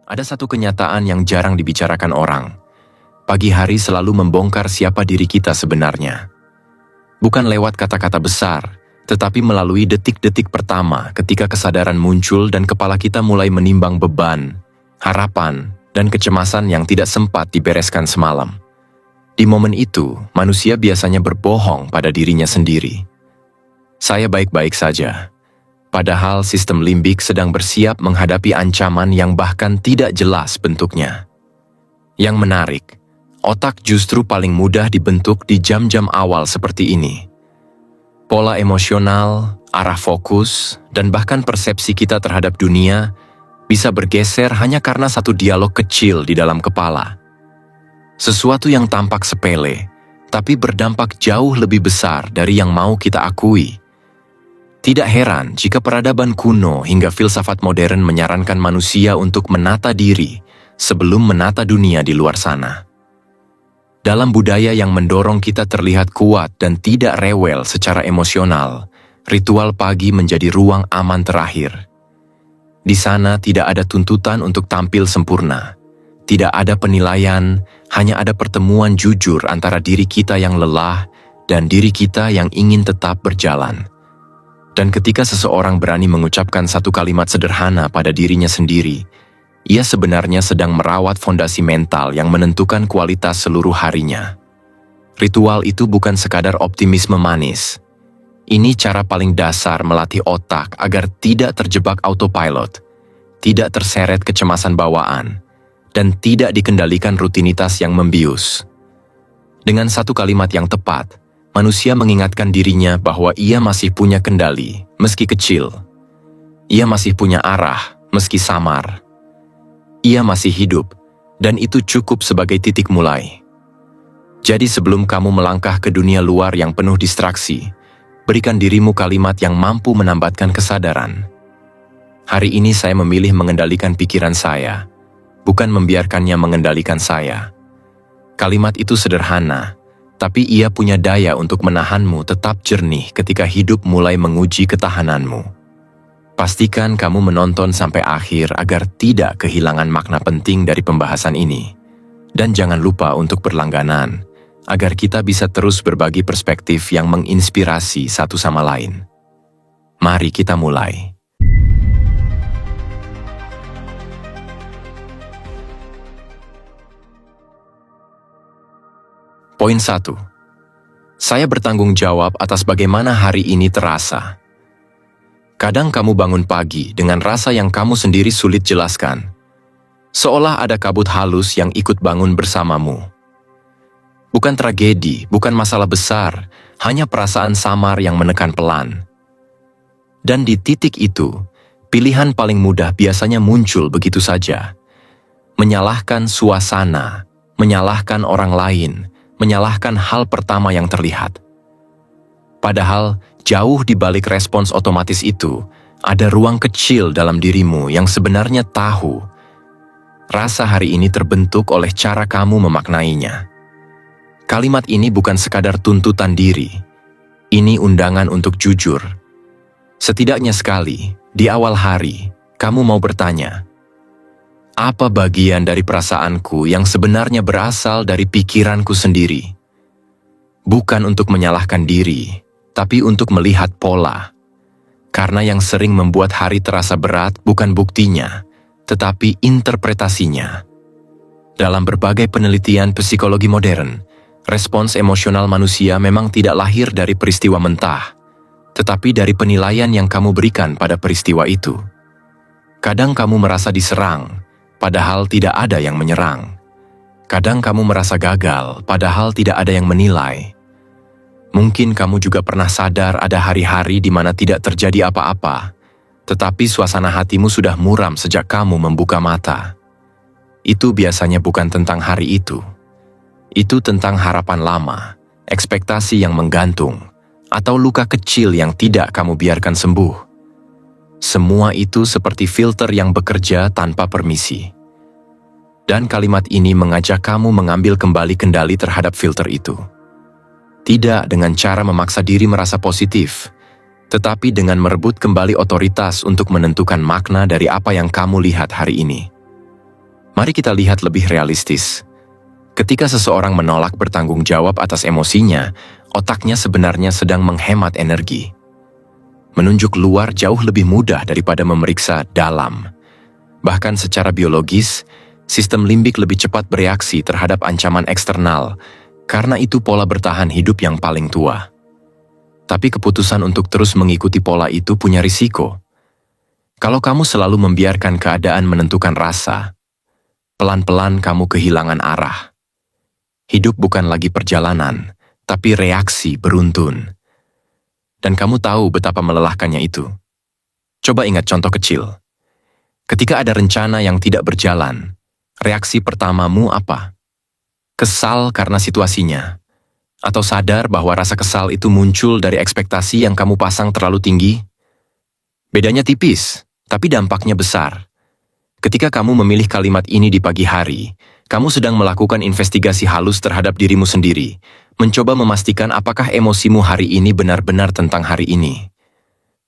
Ada satu kenyataan yang jarang dibicarakan orang. Pagi hari selalu membongkar siapa diri kita sebenarnya. Bukan lewat kata-kata besar, tetapi melalui detik-detik pertama ketika kesadaran muncul dan kepala kita mulai menimbang beban, harapan, dan kecemasan yang tidak sempat dibereskan semalam. Di momen itu, manusia biasanya berbohong pada dirinya sendiri. Saya baik-baik saja. Padahal sistem limbik sedang bersiap menghadapi ancaman yang bahkan tidak jelas bentuknya. Yang menarik, otak justru paling mudah dibentuk di jam-jam awal seperti ini. Pola emosional, arah fokus, dan bahkan persepsi kita terhadap dunia bisa bergeser hanya karena satu dialog kecil di dalam kepala. Sesuatu yang tampak sepele, tapi berdampak jauh lebih besar dari yang mau kita akui. Tidak heran jika peradaban kuno hingga filsafat modern menyarankan manusia untuk menata diri sebelum menata dunia di luar sana. Dalam budaya yang mendorong kita terlihat kuat dan tidak rewel secara emosional, ritual pagi menjadi ruang aman terakhir. Di sana tidak ada tuntutan untuk tampil sempurna. Tidak ada penilaian, hanya ada pertemuan jujur antara diri kita yang lelah dan diri kita yang ingin tetap berjalan. Dan ketika seseorang berani mengucapkan satu kalimat sederhana pada dirinya sendiri, ia sebenarnya sedang merawat fondasi mental yang menentukan kualitas seluruh harinya. Ritual itu bukan sekadar optimisme manis. Ini cara paling dasar melatih otak agar tidak terjebak autopilot, tidak terseret kecemasan bawaan, dan tidak dikendalikan rutinitas yang membius. Dengan satu kalimat yang tepat, manusia mengingatkan dirinya bahwa ia masih punya kendali, meski kecil. Ia masih punya arah, meski samar. Ia masih hidup, dan itu cukup sebagai titik mulai. Jadi sebelum kamu melangkah ke dunia luar yang penuh distraksi, berikan dirimu kalimat yang mampu menambatkan kesadaran. Hari ini saya memilih mengendalikan pikiran saya, bukan membiarkannya mengendalikan saya. Kalimat itu sederhana, tapi ia punya daya untuk menahanmu tetap jernih ketika hidup mulai menguji ketahananmu. Pastikan kamu menonton sampai akhir agar tidak kehilangan makna penting dari pembahasan ini. Dan jangan lupa untuk berlangganan, agar kita bisa terus berbagi perspektif yang menginspirasi satu sama lain. Mari kita mulai. Poin 1. Saya bertanggung jawab atas bagaimana hari ini terasa. Kadang kamu bangun pagi dengan rasa yang kamu sendiri sulit jelaskan. Seolah ada kabut halus yang ikut bangun bersamamu. Bukan tragedi, bukan masalah besar, hanya perasaan samar yang menekan pelan. Dan di titik itu, pilihan paling mudah biasanya muncul begitu saja. Menyalahkan suasana, menyalahkan orang lain, menyalahkan hal pertama yang terlihat. Padahal, jauh di balik respons otomatis itu, ada ruang kecil dalam dirimu yang sebenarnya tahu. Rasa hari ini terbentuk oleh cara kamu memaknainya. Kalimat ini bukan sekadar tuntutan diri. Ini undangan untuk jujur. Setidaknya sekali, di awal hari, kamu mau bertanya, apa bagian dari perasaanku yang sebenarnya berasal dari pikiranku sendiri? Bukan untuk menyalahkan diri, tapi untuk melihat pola. Karena yang sering membuat hari terasa berat bukan buktinya, tetapi interpretasinya. Dalam berbagai penelitian psikologi modern, respons emosional manusia memang tidak lahir dari peristiwa mentah, tetapi dari penilaian yang kamu berikan pada peristiwa itu. Kadang kamu merasa diserang, padahal tidak ada yang menyerang. Kadang kamu merasa gagal, padahal tidak ada yang menilai. Mungkin kamu juga pernah sadar ada hari-hari di mana tidak terjadi apa-apa, tetapi suasana hatimu sudah muram sejak kamu membuka mata. Itu biasanya bukan tentang hari itu. Itu tentang harapan lama, ekspektasi yang menggantung, atau luka kecil yang tidak kamu biarkan sembuh. Semua itu seperti filter yang bekerja tanpa permisi. Dan kalimat ini mengajak kamu mengambil kembali kendali terhadap filter itu. Tidak dengan cara memaksa diri merasa positif, tetapi dengan merebut kembali otoritas untuk menentukan makna dari apa yang kamu lihat hari ini. Mari kita lihat lebih realistis. Ketika seseorang menolak bertanggung jawab atas emosinya, otaknya sebenarnya sedang menghemat energi. Menunjuk luar jauh lebih mudah daripada memeriksa dalam. Bahkan secara biologis, sistem limbik lebih cepat bereaksi terhadap ancaman eksternal, karena itu pola bertahan hidup yang paling tua. Tapi keputusan untuk terus mengikuti pola itu punya risiko. Kalau kamu selalu membiarkan keadaan menentukan rasa, pelan-pelan kamu kehilangan arah. Hidup bukan lagi perjalanan, tapi reaksi beruntun. Dan kamu tahu betapa melelahkannya itu. Coba ingat contoh kecil. Ketika ada rencana yang tidak berjalan, reaksi pertamamu apa? Kesal karena situasinya? Atau sadar bahwa rasa kesal itu muncul dari ekspektasi yang kamu pasang terlalu tinggi? Bedanya tipis, tapi dampaknya besar. Ketika kamu memilih kalimat ini di pagi hari, kamu sedang melakukan investigasi halus terhadap dirimu sendiri, mencoba memastikan apakah emosimu hari ini benar-benar tentang hari ini.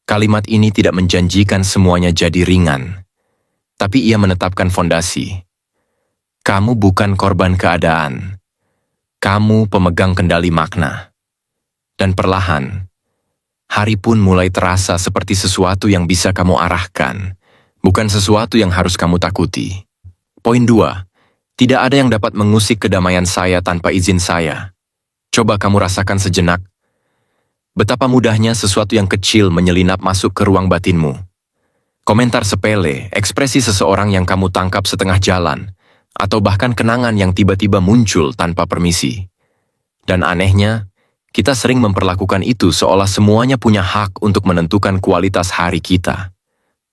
Kalimat ini tidak menjanjikan semuanya jadi ringan, tapi ia menetapkan fondasi. Kamu bukan korban keadaan. Kamu pemegang kendali makna. Dan perlahan, hari pun mulai terasa seperti sesuatu yang bisa kamu arahkan, bukan sesuatu yang harus kamu takuti. Poin 2. Tidak ada yang dapat mengusik kedamaian saya tanpa izin saya. Coba kamu rasakan sejenak. Betapa mudahnya sesuatu yang kecil menyelinap masuk ke ruang batinmu. Komentar sepele, ekspresi seseorang yang kamu tangkap setengah jalan, atau bahkan kenangan yang tiba-tiba muncul tanpa permisi. Dan anehnya, kita sering memperlakukan itu seolah semuanya punya hak untuk menentukan kualitas hari kita.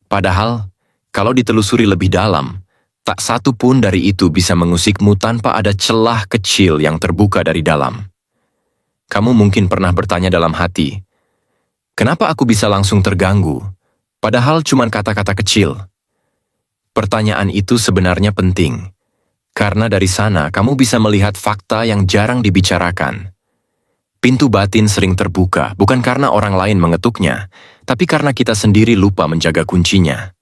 Padahal, kalau ditelusuri lebih dalam, tak satu pun dari itu bisa mengusikmu tanpa ada celah kecil yang terbuka dari dalam. Kamu mungkin pernah bertanya dalam hati, kenapa aku bisa langsung terganggu, padahal cuma kata-kata kecil? Pertanyaan itu sebenarnya penting, karena dari sana kamu bisa melihat fakta yang jarang dibicarakan. Pintu batin sering terbuka, bukan karena orang lain mengetuknya, tapi karena kita sendiri lupa menjaga kuncinya.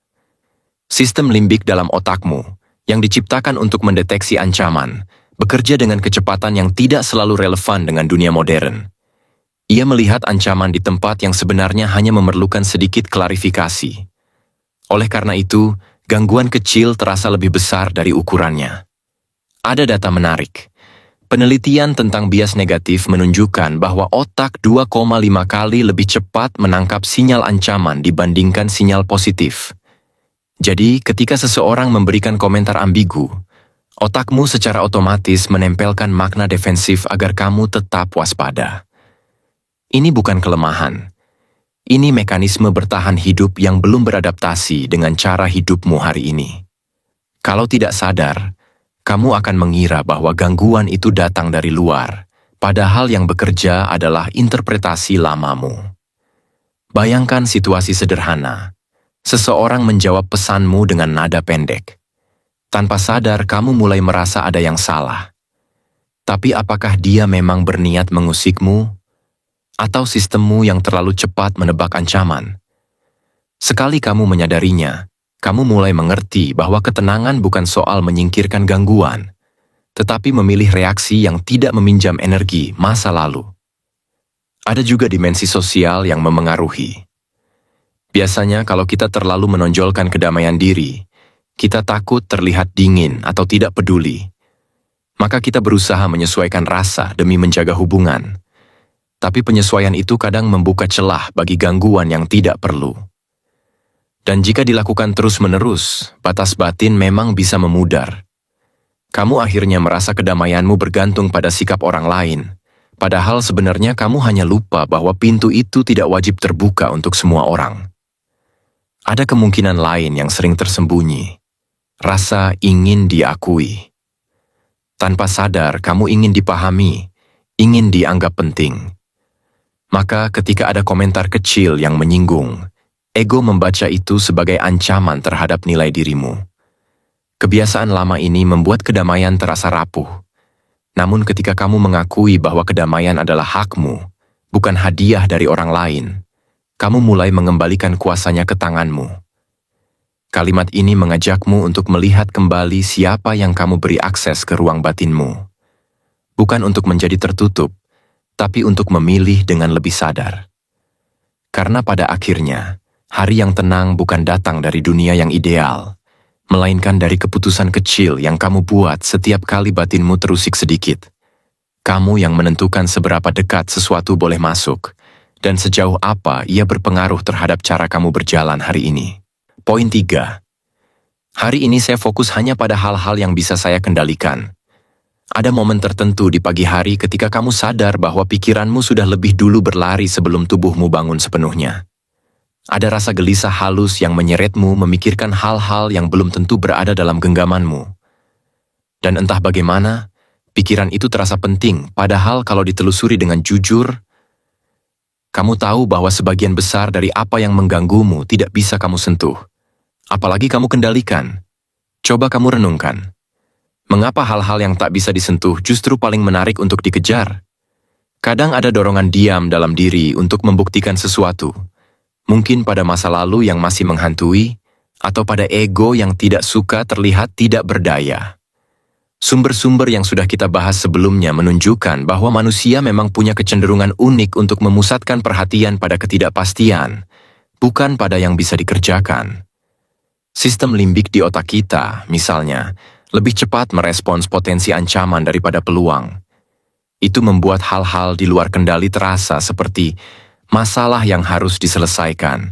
Sistem limbik dalam otakmu, yang diciptakan untuk mendeteksi ancaman, bekerja dengan kecepatan yang tidak selalu relevan dengan dunia modern. Ia melihat ancaman di tempat yang sebenarnya hanya memerlukan sedikit klarifikasi. Oleh karena itu, gangguan kecil terasa lebih besar dari ukurannya. Ada data menarik. Penelitian tentang bias negatif menunjukkan bahwa otak 2,5 kali lebih cepat menangkap sinyal ancaman dibandingkan sinyal positif. Jadi, ketika seseorang memberikan komentar ambigu, otakmu secara otomatis menempelkan makna defensif agar kamu tetap waspada. Ini bukan kelemahan. Ini mekanisme bertahan hidup yang belum beradaptasi dengan cara hidupmu hari ini. Kalau tidak sadar, kamu akan mengira bahwa gangguan itu datang dari luar, padahal yang bekerja adalah interpretasi lamamu. Bayangkan situasi sederhana. Seseorang menjawab pesanmu dengan nada pendek. Tanpa sadar, kamu mulai merasa ada yang salah. Tapi apakah dia memang berniat mengusikmu? Atau sistemmu yang terlalu cepat menebak ancaman? Sekali kamu menyadarinya, kamu mulai mengerti bahwa ketenangan bukan soal menyingkirkan gangguan, tetapi memilih reaksi yang tidak meminjam energi masa lalu. Ada juga dimensi sosial yang memengaruhi. Biasanya kalau kita terlalu menonjolkan kedamaian diri, kita takut terlihat dingin atau tidak peduli. Maka kita berusaha menyesuaikan rasa demi menjaga hubungan. Tapi penyesuaian itu kadang membuka celah bagi gangguan yang tidak perlu. Dan jika dilakukan terus-menerus, batas batin memang bisa memudar. Kamu akhirnya merasa kedamaianmu bergantung pada sikap orang lain, padahal sebenarnya kamu hanya lupa bahwa pintu itu tidak wajib terbuka untuk semua orang. Ada kemungkinan lain yang sering tersembunyi, rasa ingin diakui. Tanpa sadar, kamu ingin dipahami, ingin dianggap penting. Maka ketika ada komentar kecil yang menyinggung, ego membaca itu sebagai ancaman terhadap nilai dirimu. Kebiasaan lama ini membuat kedamaian terasa rapuh. Namun ketika kamu mengakui bahwa kedamaian adalah hakmu, bukan hadiah dari orang lain, kamu mulai mengembalikan kuasanya ke tanganmu. Kalimat ini mengajakmu untuk melihat kembali siapa yang kamu beri akses ke ruang batinmu. Bukan untuk menjadi tertutup, tapi untuk memilih dengan lebih sadar. Karena pada akhirnya, hari yang tenang bukan datang dari dunia yang ideal, melainkan dari keputusan kecil yang kamu buat setiap kali batinmu terusik sedikit. Kamu yang menentukan seberapa dekat sesuatu boleh masuk, dan sejauh apa ia berpengaruh terhadap cara kamu berjalan hari ini. Poin 3. Hari ini saya fokus hanya pada hal-hal yang bisa saya kendalikan. Ada momen tertentu di pagi hari ketika kamu sadar bahwa pikiranmu sudah lebih dulu berlari sebelum tubuhmu bangun sepenuhnya. Ada rasa gelisah halus yang menyeretmu memikirkan hal-hal yang belum tentu berada dalam genggamanmu. Dan entah bagaimana, pikiran itu terasa penting, padahal kalau ditelusuri dengan jujur, kamu tahu bahwa sebagian besar dari apa yang mengganggumu tidak bisa kamu sentuh. Apalagi kamu kendalikan. Coba kamu renungkan. Mengapa hal-hal yang tak bisa disentuh justru paling menarik untuk dikejar? Kadang ada dorongan diam dalam diri untuk membuktikan sesuatu. Mungkin pada masa lalu yang masih menghantui, atau pada ego yang tidak suka terlihat tidak berdaya. Sumber-sumber yang sudah kita bahas sebelumnya menunjukkan bahwa manusia memang punya kecenderungan unik untuk memusatkan perhatian pada ketidakpastian, bukan pada yang bisa dikerjakan. Sistem limbik di otak kita, misalnya, lebih cepat merespons potensi ancaman daripada peluang. Itu membuat hal-hal di luar kendali terasa seperti masalah yang harus diselesaikan,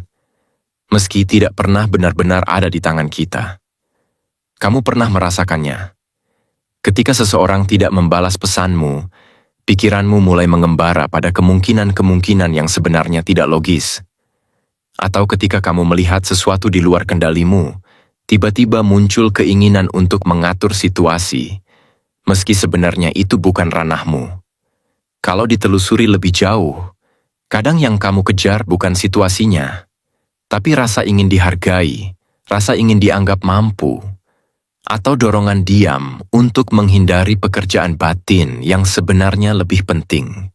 meski tidak pernah benar-benar ada di tangan kita. Kamu pernah merasakannya. Ketika seseorang tidak membalas pesanmu, pikiranmu mulai mengembara pada kemungkinan-kemungkinan yang sebenarnya tidak logis. Atau ketika kamu melihat sesuatu di luar kendalimu, tiba-tiba muncul keinginan untuk mengatur situasi, meski sebenarnya itu bukan ranahmu. Kalau ditelusuri lebih jauh, kadang yang kamu kejar bukan situasinya, tapi rasa ingin dihargai, rasa ingin dianggap mampu, atau dorongan diam untuk menghindari pekerjaan batin yang sebenarnya lebih penting.